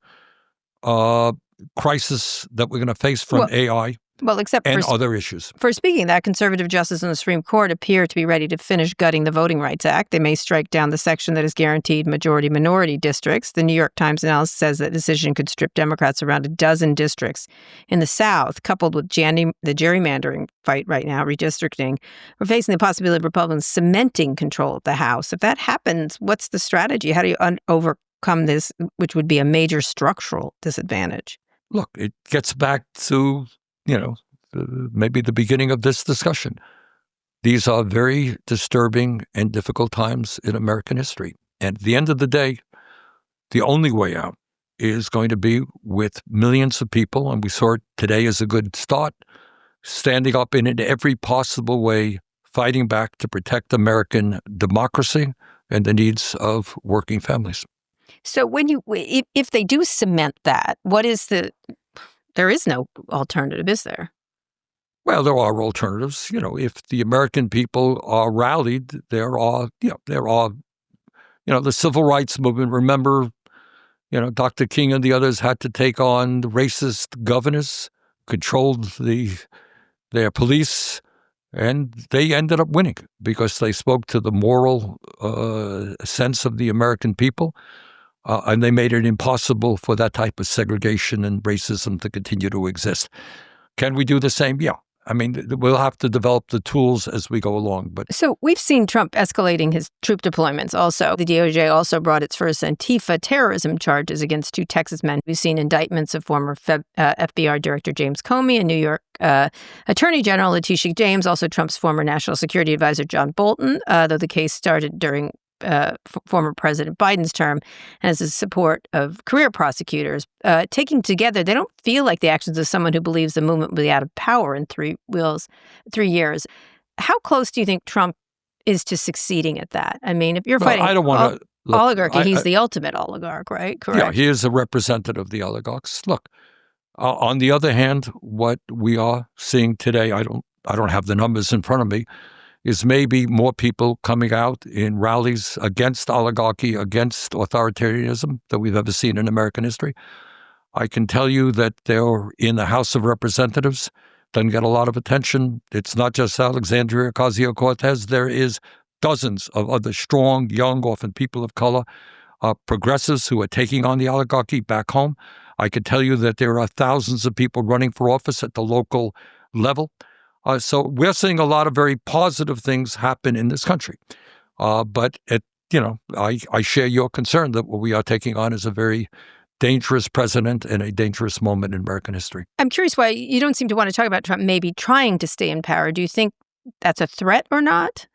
crisis that we're going to face from AI Except and for other issues. For speaking of that, conservative justices in the Supreme Court appear to be ready to finish gutting the Voting Rights Act. They may strike down the section that has guaranteed majority-minority districts. The New York Times analysis says that decision could strip Democrats around a dozen districts in the South, coupled with the gerrymandering fight right now, redistricting. We're facing the possibility of Republicans cementing control of the House. If that happens, what's the strategy? How do you overcome this, which would be a major structural disadvantage? Look, it gets back to maybe the beginning of this discussion. These are very disturbing and difficult times in American history. And at the end of the day, the only way out is going to be with millions of people, and we saw it today as a good start, standing up in every possible way, fighting back to protect American democracy and the needs of working families. So if they do cement that, there is no alternative, is there? Well, there are alternatives. If the American people are rallied, there are the civil rights movement. Remember, Dr. King and the others had to take on the racist governors, controlled their police, and they ended up winning because they spoke to the moral sense of the American people. And they made it impossible for that type of segregation and racism to continue to exist. Can we do the same? Yeah. I mean, we'll have to develop the tools as we go along. But so we've seen Trump escalating his troop deployments also. The DOJ also brought its first Antifa terrorism charges against 2 Texas men. We've seen indictments of former FBI Director James Comey and New York Attorney General Letitia James, also Trump's former National Security Advisor John Bolton, though the case started during former President Biden's term, and as a support of career prosecutors. Taking together, they don't feel like the actions of someone who believes the movement will be out of power in 3 years. How close do you think Trump is to succeeding at that? I mean, if you're fighting I don't want to oligarchy, he's the ultimate oligarch, right? Correct. Yeah, he is a representative of the oligarchs. Look, on the other hand, what we are seeing today, I don't have the numbers in front of me, is maybe more people coming out in rallies against oligarchy, against authoritarianism than we've ever seen in American history. I can tell you that they're in the House of Representatives, doesn't get a lot of attention. It's not just Alexandria Ocasio-Cortez. There is dozens of other strong, young, often people of color, progressives who are taking on the oligarchy back home. I could tell you that there are thousands of people running for office at the local level. So we're seeing a lot of very positive things happen in this country. But I share your concern that what we are taking on is a very dangerous president in a dangerous moment in American history. I'm curious why you don't seem to want to talk about Trump maybe trying to stay in power. Do you think that's a threat or not?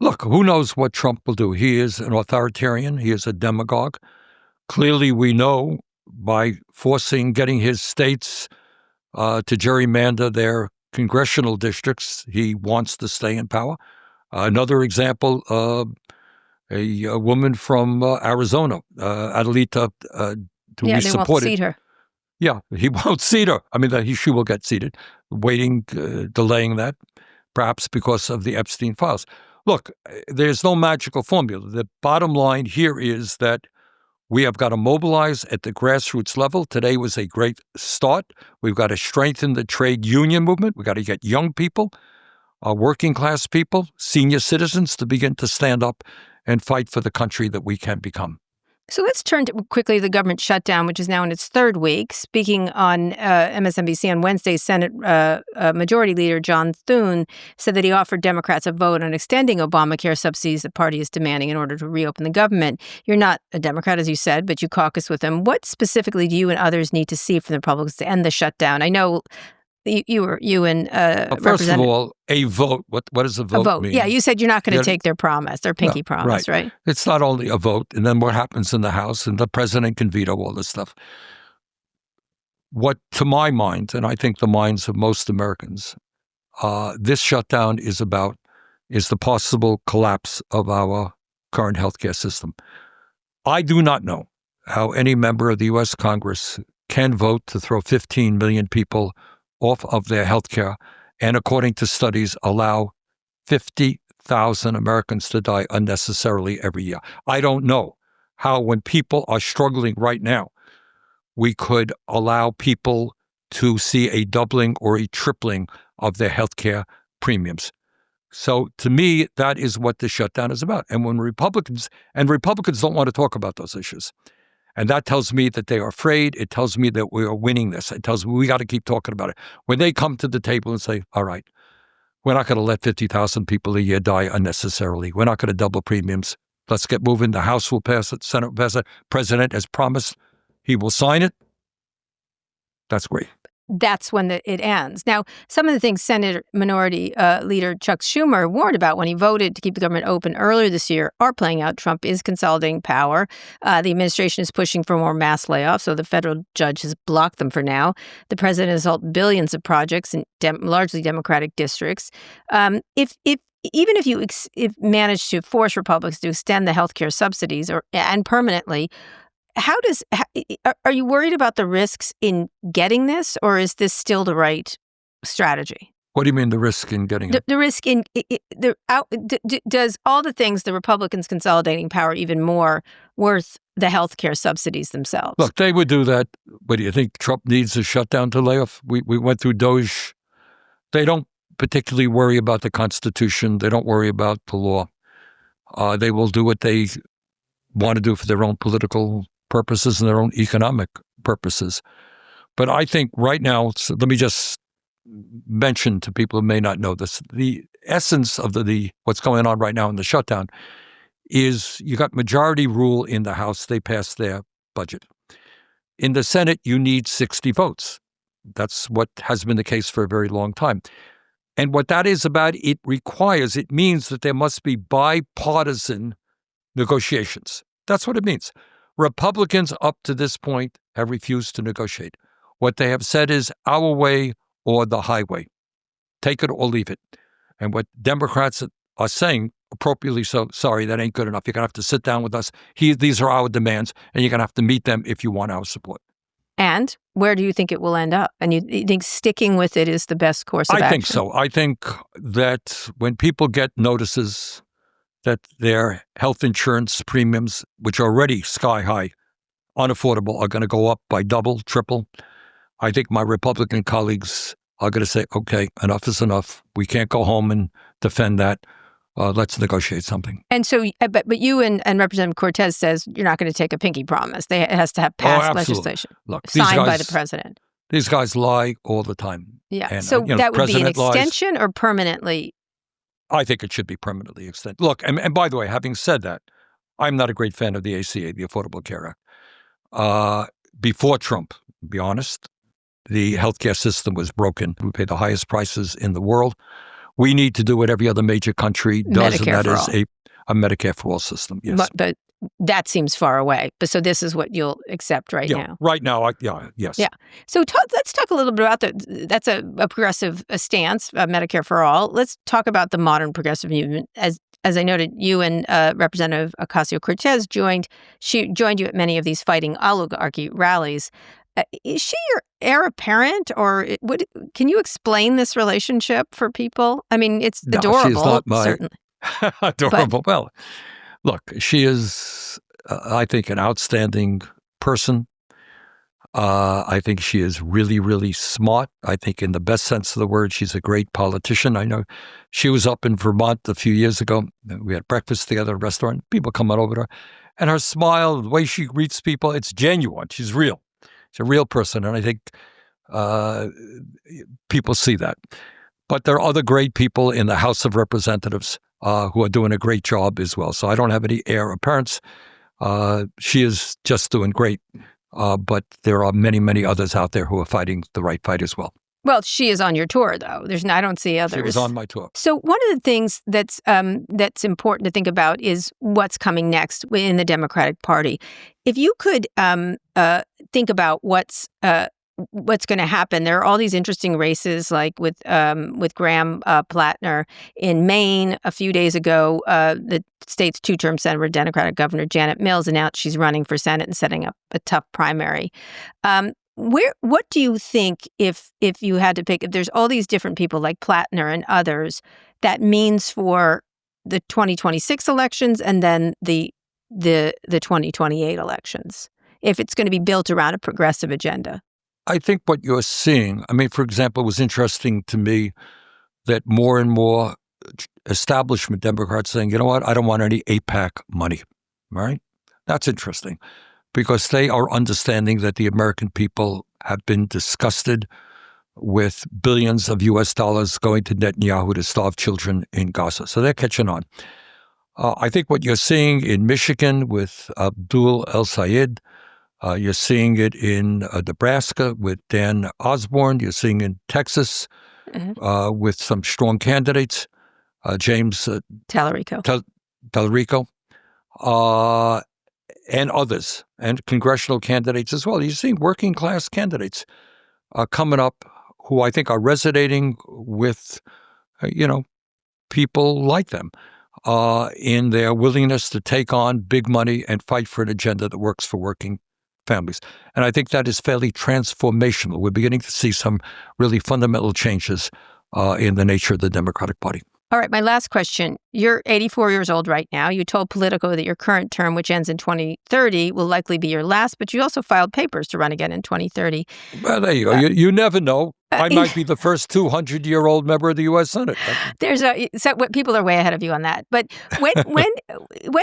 Look, who knows what Trump will do? He is an authoritarian. He is a demagogue. Clearly, we know by getting his states to gerrymander their congressional districts, he wants to stay in power. Another example, a woman from Arizona, Adelita, who we supported. They won't seat her. Yeah, he won't seat her. I mean, she will get seated, delaying that, perhaps because of the Epstein files. Look, there's no magical formula. The bottom line here is that we have got to mobilize at the grassroots level. Today was a great start. We've got to strengthen the trade union movement. We've got to get young people, working class people, senior citizens to begin to stand up and fight for the country that we can become. So let's turn quickly to the government shutdown, which is now in its third week. Speaking on MSNBC on Wednesday, Senate Majority Leader John Thune said that he offered Democrats a vote on extending Obamacare subsidies the party is demanding in order to reopen the government. You're not a Democrat, as you said, but you caucus with them. What specifically do you and others need to see from the Republicans to end the shutdown? I know you and first of all, a vote. What does a vote mean? Yeah, you said you're not going to take their promise, their pinky promise, right? It's not only a vote, and then what happens in the House, and the president can veto all this stuff. What, to my mind, and I think the minds of most Americans, this shutdown is the possible collapse of our current healthcare system. I do not know how any member of the U.S. Congress can vote to throw 15 million people off of their health care, and according to studies, allow 50,000 Americans to die unnecessarily every year. I don't know how, when people are struggling right now, we could allow people to see a doubling or a tripling of their health care premiums. So to me, that is what the shutdown is about. And when Republicans don't want to talk about those issues, and that tells me that they are afraid. It tells me that we are winning this. It tells me we got to keep talking about it. When they come to the table and say, all right, we're not going to let 50,000 people a year die unnecessarily. We're not going to double premiums. Let's get moving. The House will pass it. Senate will pass it. President has promised he will sign it. That's great. That's when it ends. Now, some of the things Senate Minority Leader Chuck Schumer warned about when he voted to keep the government open earlier this year are playing out. Trump is consolidating power. The administration is pushing for more mass layoffs, so the federal judge has blocked them for now. The president has halted billions of projects in largely Democratic districts. Even if you manage to force Republicans to extend the health care subsidies and permanently, are you worried about the risks in getting this, or is this still the right strategy? What do you mean the risk in getting it? The risk in does all the things the Republicans consolidating power even more worth the health care subsidies themselves? Look, they would do that. What do you think? Trump needs a shutdown to lay off? We went through Doge. They don't particularly worry about the Constitution. They don't worry about the law. They will do what they want to do for their own political purposes and their own economic purposes. But I think right now, let me just mention to people who may not know this, the essence of what's going on right now in the shutdown is you got majority rule in the House. They passed their budget. In the Senate, you need 60 votes. That's what has been the case for a very long time. And what that is about, it means that there must be bipartisan negotiations. That's what it means. Republicans up to this point have refused to negotiate. What they have said is our way or the highway. Take it or leave it. And what Democrats are saying, appropriately so, sorry, that ain't good enough. You're going to have to sit down with us. These are our demands, and you're going to have to meet them if you want our support. And where do you think it will end up? And you think sticking with it is the best course of action? I think so. I think that when people get notices that their health insurance premiums, which are already sky high, unaffordable, are going to go up by double, triple, I think my Republican colleagues are going to say, okay, enough is enough. We can't go home and defend that. let's negotiate something. And so, but you and Representative Cortez says you're not going to take a pinky promise. It has to have passed legislation signed by the president. These guys lie all the time. Yeah. And, so that would be an extension lies. Or permanently? I think it should be permanently extended. Look, and by the way, having said that, I'm not a great fan of the ACA, the Affordable Care Act. Before Trump, to be honest, the healthcare system was broken. We pay the highest prices in the world. We need to do what every other major country does, Medicare and that is a Medicare for all system. Yes. But that seems far away. But so this is what you'll accept now. Right now, yes. Yeah. So let's talk a little bit about that's a progressive stance, Medicare for all. Let's talk about the modern progressive movement. As I noted, you and Representative Ocasio-Cortez joined you at many of these Fighting Oligarchy rallies. Is she your heir apparent, or can you explain this relationship for people? I mean, it's adorable. She's not certainly. Adorable. Well, look, she is, I think, an outstanding person. I think she is really, really smart. I think in the best sense of the word, she's a great politician. I know she was up in Vermont a few years ago. We had breakfast together at a restaurant. People coming over to her. And her smile, the way she greets people, it's genuine. She's real. She's a real person. And I think people see that. But there are other great people in the House of Representatives who are doing a great job as well. So I don't have any heir apparents. She is just doing great. But there are many, many others out there who are fighting the right fight as well. Well, she is on your tour, though. I don't see others. She was on my tour. So one of the things that's important to think about is what's coming next in the Democratic Party. If you could think about what's going to happen, there are all these interesting races, like with Graham Plattner in Maine a few days ago. The state's two-term senator, Democratic Governor Janet Mills, announced she's running for Senate and setting up a tough primary. What do you think if you had to pick? If there's all these different people like Plattner and others, that means for the 2026 elections and then the 2028 elections, if it's going to be built around a progressive agenda? I think what you're seeing, for example, it was interesting to me that more and more establishment Democrats saying, you know what, I don't want any AIPAC money, right? That's interesting because they are understanding that the American people have been disgusted with billions of US dollars going to Netanyahu to starve children in Gaza. So they're catching on. I think what you're seeing in Michigan with Abdul El-Sayed, you're seeing it in Nebraska with Dan Osborne. You're seeing it in Texas with some strong candidates, James Tallarico, and others, and congressional candidates as well. You're seeing working class candidates coming up who I think are resonating with, people like them in their willingness to take on big money and fight for an agenda that works for working families. And I think that is fairly transformational. We're beginning to see some really fundamental changes in the nature of the Democratic Party. All right, my last question. You're 84 years old right now. You told Politico that your current term, which ends in 2030, will likely be your last, but you also filed papers to run again in 2030. Well, there you go. You never know. I might be the first 200-year-old member of the U.S. Senate. People are way ahead of you on that. But when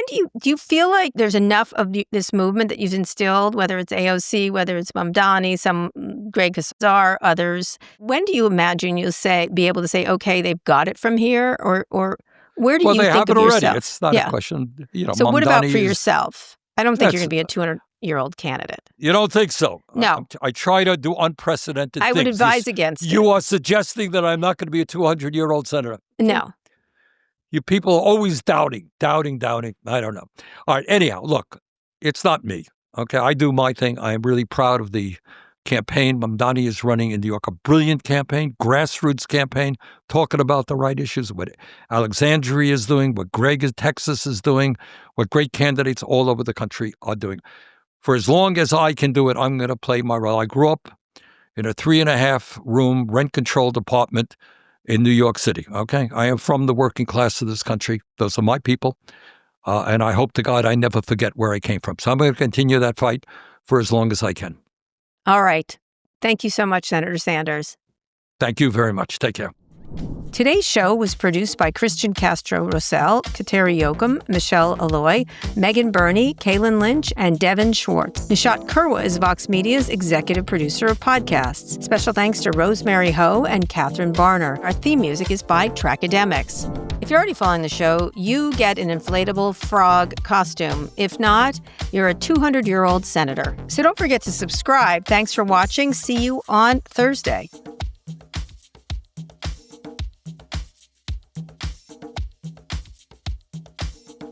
do you feel like there's enough of this movement that you've instilled, whether it's AOC, whether it's Mamdani, some Greg Casar, others? When do you imagine you'll be able to say, okay, they've got it from here, or where do you think of yourself? Well, they have it already. It's not a question. So what about for yourself? I don't think you're going to be a 200-year-old candidate. You don't think so? No. I try to do unprecedented things. I would advise against it. You are suggesting that I'm not going to be a 200-year-old senator. No. You people are always doubting. I don't know. All right. Anyhow, look, it's not me. Okay. I do my thing. I am really proud of the campaign Mamdani is running in New York, a brilliant campaign, grassroots campaign, talking about the right issues, what Alexandria is doing, what Greg in Texas is doing, what great candidates all over the country are doing. For as long as I can do it, I'm going to play my role. I grew up in a 3.5-room rent-controlled apartment in New York City, okay? I am from the working class of this country. Those are my people. And I hope to God I never forget where I came from. So I'm going to continue that fight for as long as I can. All right. Thank you so much, Senator Sanders. Thank you very much. Take care. Today's show was produced by Christian Castro-Rosell, Kateri Yoakum, Michelle Alloy, Megan Burney, Kaylin Lynch, and Devin Schwartz. Nishat Kurwa is Vox Media's executive producer of podcasts. Special thanks to Rosemary Ho and Catherine Barner. Our theme music is by Trackademics. If you're already following the show, you get an inflatable frog costume. If not, you're a 200-year-old senator. So don't forget to subscribe. Thanks for watching. See you on Thursday.